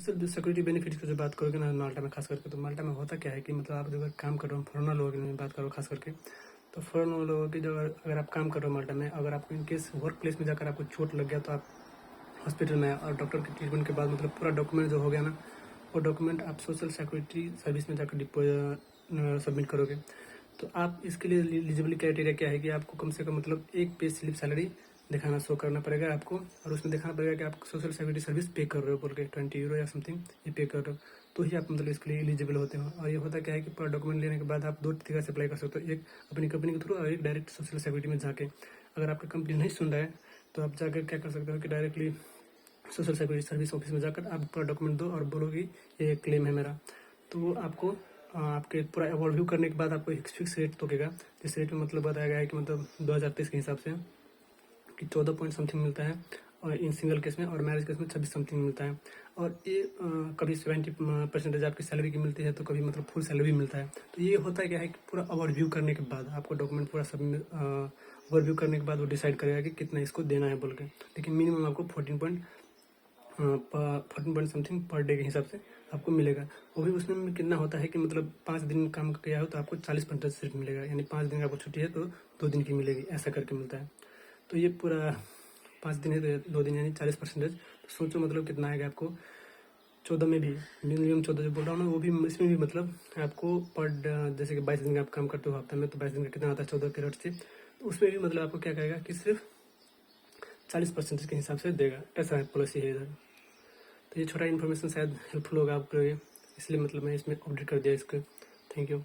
Social security benefits की जो बात करोगे ना माल्टा में खास करके, तो माल्टा में होता क्या है कि मतलब आप अगर काम कर रहे हो, फॉरेनर लोगों की बात करो खास करके, तो फॉरेनर लोगों की जो अगर आप काम कर रहे हो माल्टा में, अगर आपको इनकेस वर्क प्लेस में जाकर आपको चोट लग गया तो आप हॉस्पिटल में और डॉक्टर के ट्रीटमेंट के बाद मतलब पूरा डॉक्यूमेंट जो हो गया ना, वो डॉक्यूमेंट आप सोशल सिक्योरिटी सर्विस में जाकर सबमिट करोगे। तो आप इसके लिए एलिजिबल क्राइटेरिया क्या है कि आपको कम से कम मतलब एक पे स्लिप सैलरी दिखाना शो करना पड़ेगा आपको, और उसमें दिखाना पड़ेगा कि आप सोशल सिक्योरिटी सर्विस पे कर रहे हो बोल के 20 यूरो या समथिंग ये पे कर रहे हो, तो ही आप मतलब इसके लिए एलिजिबल होते हो। और ये होता क्या है कि पूरा डॉक्यूमेंट लेने के बाद आप दो तरीके से अप्लाई कर सकते हो, एक अपनी कंपनी के थ्रू और एक डायरेक्ट सोशल सिक्योरिटी में जाके। अगर आपका कंपनी नहीं सुन रहा है तो आप जाकर क्या कर सकते हो कि directly social security service office में जाकर आप पूरा डॉक्यूमेंट दो और बोलो कि ये क्लेम है मेरा, तो वो आपको आपके पूरा ओवरव्यू करने के बाद आपको एक फिक्स रेट तोकेगा, जिस रेट में मतलब बताया गया है कि मतलब 2023 के हिसाब से कि 14 पॉइंट समथिंग मिलता है, और इन सिंगल केस में, और मैरिज केस में 26 समथिंग मिलता है। और ये कभी 70% आपकी सैलरी की मिलती है, तो कभी मतलब फुल सैलरी मिलता है। तो ये होता है क्या है कि पूरा ओवरव्यू करने के बाद आपको डॉक्यूमेंट पूरा सब ओवरव्यू करने के बाद वो डिसाइड करेगा कि कितना इसको देना है बोल के। लेकिन मिनिमम आपको 14 पॉइंट समथिंग पर डे के हिसाब से आपको मिलेगा। वो भी उसमें कितना होता है कि मतलब 5 दिन काम किया हो तो आपको 40% मिलेगा, यानी 5 दिन का आपको छुट्टी है तो 2 दिन की मिलेगी, ऐसा करके मिलता है। तो ये पूरा 5 दिन है तो 2 दिन यानी 40%। तो सोचो मतलब कितना आएगा आपको 14 में भी, मिनिमम 14 जो बोल रहा हूँ ना, वो भी इसमें भी मतलब आपको जैसे कि 22 दिन का आप काम करते हो हफ्ते में, तो 22 दिन का कितना आता है 14 के रेट से, तो उसमें भी मतलब आपको क्या कहेगा कि सिर्फ 40% के हिसाब से देगा, ऐसा पॉलिसी है इधर। तो ये छोटा इन्फॉर्मेशन शायद हेल्पफुल होगा आपके लिए, इसलिए मतलब मैं इसमें अपडेट कर दिया इसको। Thank you.